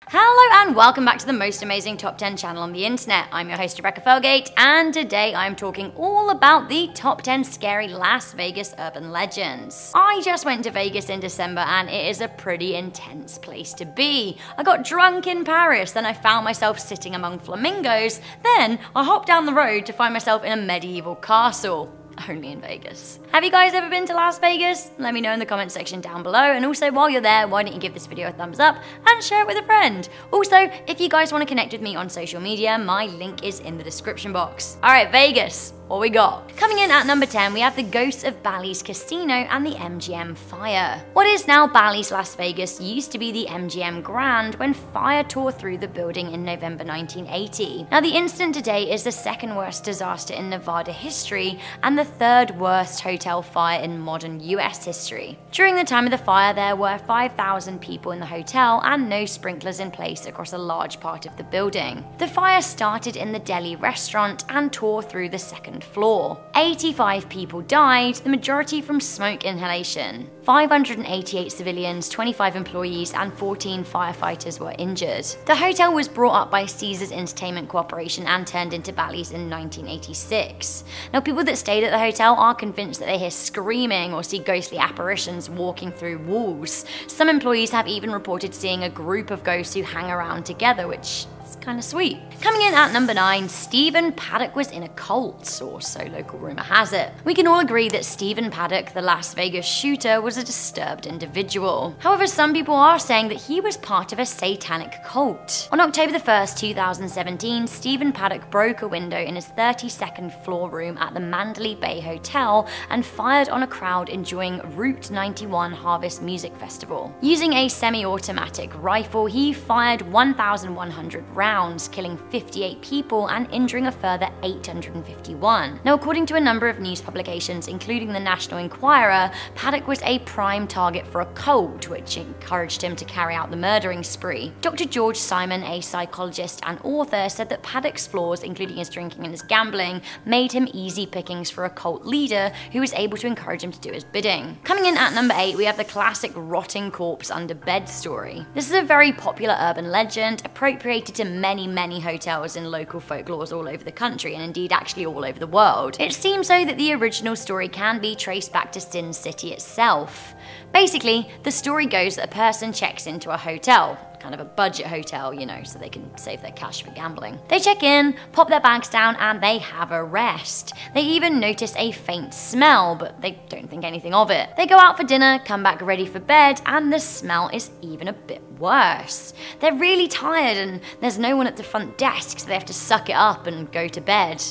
Hello and welcome back to the most amazing top 10 channel on the internet. I'm your host Rebecca Felgate, and today I'm talking all about the top 10 scary Las Vegas urban legends. I just went to Vegas in December and it is a pretty intense place to be. I got drunk in Paris, then I found myself sitting among flamingos, then I hopped down the road to find myself in a medieval castle. Only in Vegas. Have you guys ever been to Las Vegas? Let me know in the comment section down below, and also while you're there, why don't you give this video a thumbs up and share it with a friend. Also, if you guys want to connect with me on social media, my link is in the description box. Alright, Vegas, what we got? Coming in at number 10, we have the ghosts of Bally's Casino and the MGM fire. What is now Bally's Las Vegas used to be the MGM Grand when fire tore through the building in November 1980. Now the incident today is the second worst disaster in Nevada history and the third worst hotel fire in modern US history. During the time of the fire, there were 5,000 people in the hotel and no sprinklers in place across a large part of the building. The fire started in the deli restaurant and tore through the second floor. 85 people died, the majority from smoke inhalation. 588 civilians, 25 employees, and 14 firefighters were injured. The hotel was brought up by Caesars Entertainment Corporation and turned into Bally's in 1986. Now, people that stayed at the hotel are convinced that they hear screaming or see ghostly apparitions walking through walls. Some employees have even reported seeing a group of ghosts who hang around together, which is kind of sweet. Coming in at number 9, Stephen Paddock was in a cult, or so local rumor has it. We can all agree that Stephen Paddock, the Las Vegas shooter, was a disturbed individual. However, some people are saying that he was part of a satanic cult. On October the 1st, 2017, Stephen Paddock broke a window in his 32nd floor room at the Mandalay Bay Hotel and fired on a crowd enjoying Route 91 Harvest Music Festival. Using a semi-automatic rifle, he fired 1,100 rounds, killing 58 people and injuring a further 851. Now, according to a number of news publications, including the National Enquirer, Paddock was a prime target for a cult, which encouraged him to carry out the murdering spree. Dr. George Simon, a psychologist and author, said that Paddock's flaws, including his drinking and his gambling, made him easy pickings for a cult leader who was able to encourage him to do his bidding. Coming in at number 8, we have the classic rotting corpse under bed story. This is a very popular urban legend, appropriated to many hotels and local folklores all over the country, and indeed actually all over the world. It seems though that the original story can be traced back to Sin City itself. Basically, the story goes that a person checks into a hotel, kind of a budget hotel, you know, so they can save their cash for gambling. They check in, pop their bags down, and they have a rest. They even notice a faint smell, but they don't think anything of it. They go out for dinner, come back ready for bed, and the smell is even a bit worse. They're really tired and there's no one at the front desk, so they have to suck it up and go to bed.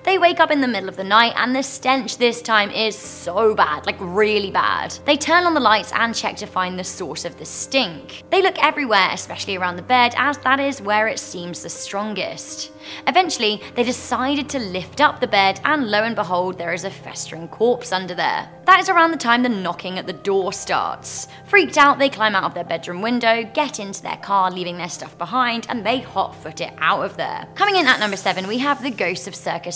They wake up in the middle of the night and the stench this time is so bad, like really bad. They turn on the lights and check to find the source of the stink. They look everywhere, especially around the bed, as that is where it seems the strongest. Eventually, they decided to lift up the bed, and lo and behold, there is a festering corpse under there. That is around the time the knocking at the door starts. Freaked out, they climb out of their bedroom window, get into their car, leaving their stuff behind, and they hot-foot it out of there. Coming in at number 7, we have the ghosts of Circus.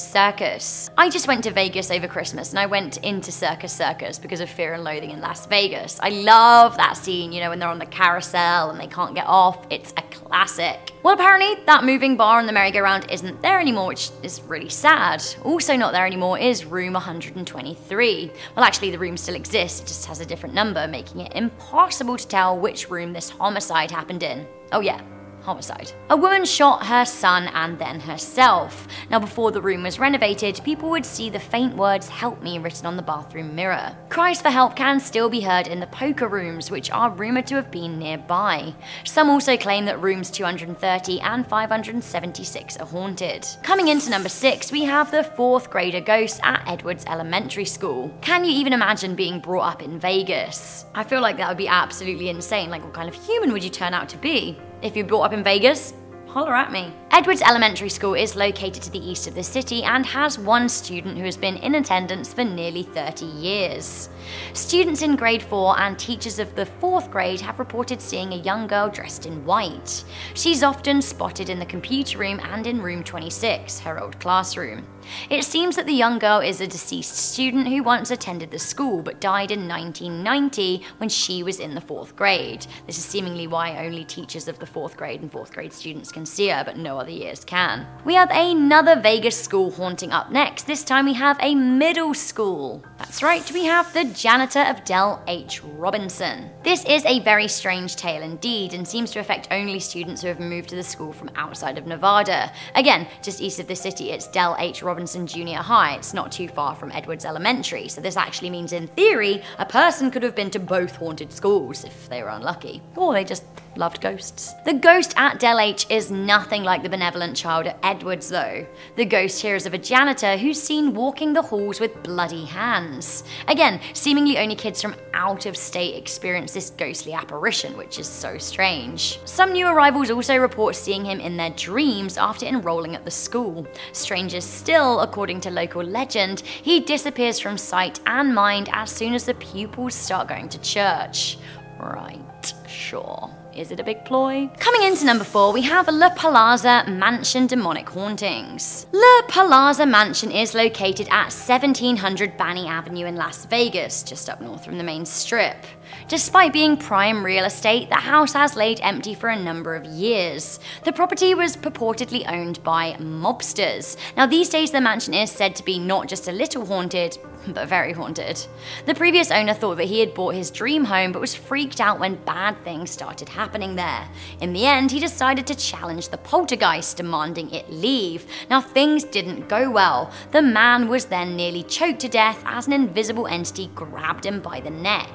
I just went to Vegas over Christmas, and I went into Circus because of Fear and Loathing in Las Vegas. I love that scene, you know, when they're on the carousel and they can't get off. It's a classic. Well, apparently that moving bar on the merry-go-round isn't there anymore, which is really sad. Also not there anymore is room 123. Well, actually the room still exists, it just has a different number, making it impossible to tell which room this homicide happened in. Oh yeah, homicide. A woman shot her son and then herself. Now, before the room was renovated, people would see the faint words "help me" written on the bathroom mirror. Cries for help can still be heard in the poker rooms, which are rumored to have been nearby. Some also claim that rooms 230 and 576 are haunted. Coming into number 6, we have the 4th grader ghost at Edwards Elementary School. Can you even imagine being brought up in Vegas? I feel like that would be absolutely insane. Like, what kind of human would you turn out to be? If you're brought up in Vegas, holler at me. Edwards Elementary School is located to the east of the city and has one student who has been in attendance for nearly 30 years. Students in grade 4 and teachers of the 4th grade have reported seeing a young girl dressed in white. She's often spotted in the computer room and in room 26, her old classroom. It seems that the young girl is a deceased student who once attended the school but died in 1990 when she was in the 4th grade. This is seemingly why only teachers of the 4th grade and 4th grade students can see her, but no other years can. We have another Vegas school haunting up next. This time we have a middle school. That's right, we have the janitor of Dell H. Robinson. This is a very strange tale indeed and seems to affect only students who have moved to the school from outside of Nevada. Again, just east of the city, it's Dell H. Robinson Junior High. It's not too far from Edwards Elementary, so this actually means in theory a person could have been to both haunted schools if they were unlucky. Or they just loved ghosts. The ghost at Dell H is nothing like the benevolent child at Edwards though. The ghost here is of a janitor who's seen walking the halls with bloody hands. Again, seemingly only kids from out of state experience this ghostly apparition, which is so strange. Some new arrivals also report seeing him in their dreams after enrolling at the school. Stranger still, according to local legend, he disappears from sight and mind as soon as the pupils start going to church. Right, sure. Is it a big ploy? Coming into number 4, we have La Palazza Mansion Demonic Hauntings. La Palazza Mansion is located at 1700 Banney Avenue in Las Vegas, just up north from the main strip. Despite being prime real estate, the house has laid empty for a number of years. The property was purportedly owned by mobsters. Now these days the mansion is said to be not just a little haunted, but very haunted. The previous owner thought that he had bought his dream home but was freaked out when bad things started happening there. In the end, he decided to challenge the poltergeist, demanding it leave. Now things didn't go well. The man was then nearly choked to death as an invisible entity grabbed him by the neck.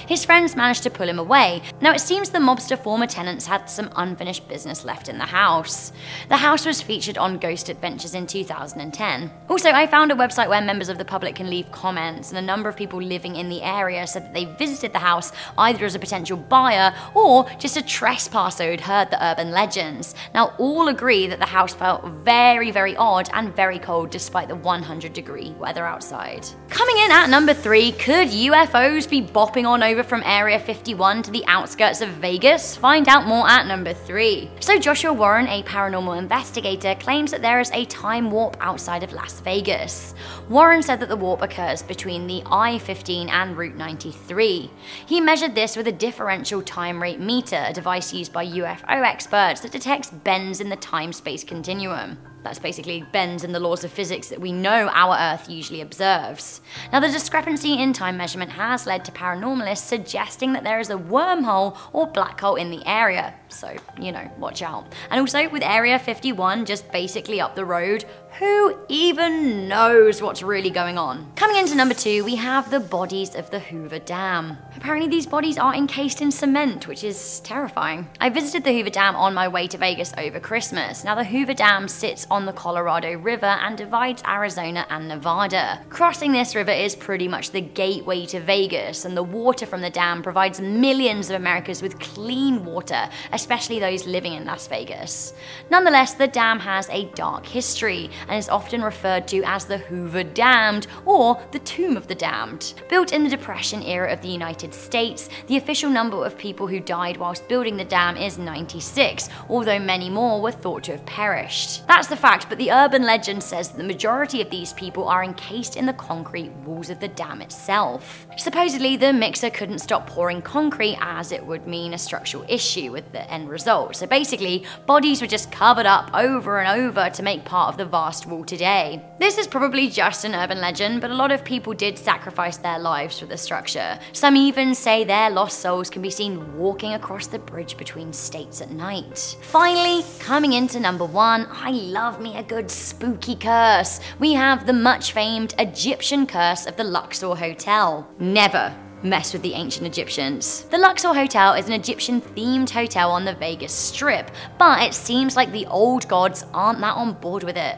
His friends managed to pull him away. Now it seems the mobster former tenants had some unfinished business left in the house. The house was featured on Ghost Adventures in 2010. Also, I found a website where members of the public can leave comments, and a number of people living in the area said that they visited the house either as a potential buyer or just a trespasser who'd heard the urban legends. Now all agree that the house felt very, very odd and very cold despite the 100-degree weather outside. Coming in at number 3, could UFOs be bopping on over from Area 51 to the outskirts of Vegas? Find out more at number 3. So Joshua Warren, a paranormal investigator, claims that there is a time warp outside of Las Vegas. Warren said that the warp occurs between the I-15 and Route 93. He measured this with a differential time rate meter, a device used by UFO experts that detects bends in the time-space continuum. That's basically bends in the laws of physics that we know our Earth usually observes. Now the discrepancy in time measurement has led to paranormalists suggesting that there is a wormhole or black hole in the area, so, you know, watch out. And also with Area 51 just basically up the road, who even knows what's really going on? Coming into number 2, we have the bodies of the Hoover Dam. Apparently these bodies are encased in cement, which is terrifying. I visited the Hoover Dam on my way to Vegas over Christmas. Now the Hoover Dam sits on the Colorado River and divides Arizona and Nevada. Crossing this river is pretty much the gateway to Vegas, and the water from the dam provides millions of Americans with clean water, especially those living in Las Vegas. Nonetheless, the dam has a dark history and is often referred to as the Hoover Damned or the Tomb of the Damned. Built in the Depression era of the United States, the official number of people who died whilst building the dam is 96, although many more were thought to have perished. That's the fact, but the urban legend says that the majority of these people are encased in the concrete walls of the dam itself. Supposedly, the mixer couldn't stop pouring concrete as it would mean a structural issue with the end result. So basically, bodies were just covered up over and over to make part of the vast wall today. This is probably just an urban legend, but a lot of people did sacrifice their lives for the structure. Some even say their lost souls can be seen walking across the bridge between states at night. Finally, coming into number 1, I love me a good spooky curse. We have the much famed Egyptian curse of the Luxor Hotel. Never mess with the ancient Egyptians. The Luxor Hotel is an Egyptian-themed hotel on the Vegas Strip, but it seems like the old gods aren't that on board with it.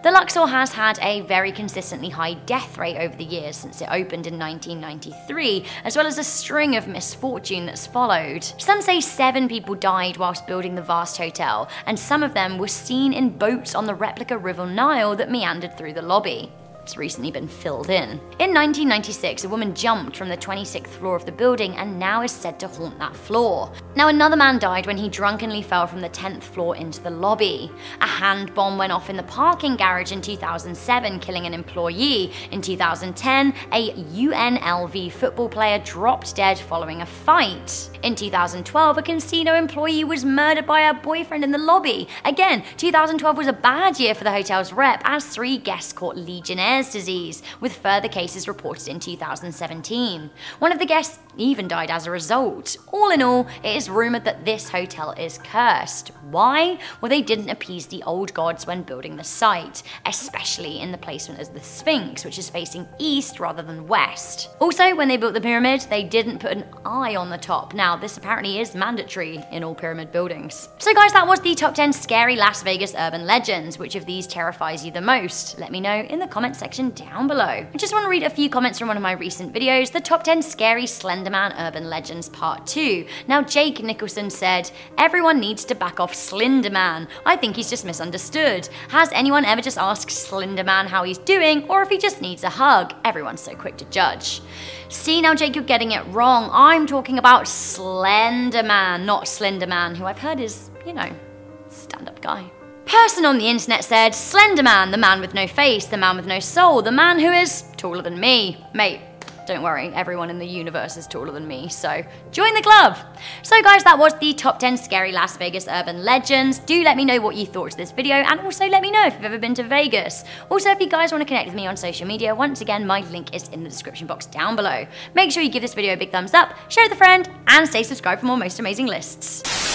The Luxor has had a very consistently high death rate over the years since it opened in 1993, as well as a string of misfortune that's followed. Some say 7 people died whilst building the vast hotel, and some of them were seen in boats on the replica River Nile that meandered through the lobby. it's recently been filled in. In 1996, a woman jumped from the 26th floor of the building and now is said to haunt that floor. Now, another man died when he drunkenly fell from the 10th floor into the lobby. A hand bomb went off in the parking garage in 2007, killing an employee. In 2010, a UNLV football player dropped dead following a fight. In 2012, a casino employee was murdered by her boyfriend in the lobby. Again, 2012 was a bad year for the hotel's rep, as 3 guests caught Legionnaire's disease, with further cases reported in 2017. One of the guests even died as a result. All in all, it is rumoured that this hotel is cursed. Why? Well, they didn't appease the old gods when building the site, especially in the placement of the Sphinx, which is facing east rather than west. Also, when they built the pyramid, they didn't put an eye on the top. Now, this apparently is mandatory in all pyramid buildings. So guys, that was the top 10 scary Las Vegas urban legends. Which of these terrifies you the most? Let me know in the comment section down below. I just want to read a few comments from one of my recent videos, the top 10 scary Slenderman urban legends part 2. Now, Jake Nicholson said, everyone needs to back off Slenderman. I think he's just misunderstood. Has anyone ever just asked Slenderman how he's doing, or if he just needs a hug? Everyone's so quick to judge. See, now Jake, you're getting it wrong. I'm talking about Slenderman, not Slenderman, who I've heard is, you know, stand-up guy. Person on the internet said, Slenderman, the man with no face, the man with no soul, the man who is taller than me. Mate, don't worry, everyone in the universe is taller than me, so join the club! So guys, that was the top 10 scary Las Vegas urban legends. Do let me know what you thought of this video, and also let me know if you've ever been to Vegas. Also, if you guys want to connect with me on social media, once again, my link is in the description box down below. Make sure you give this video a big thumbs up, share with a friend, and stay subscribed for more most amazing lists.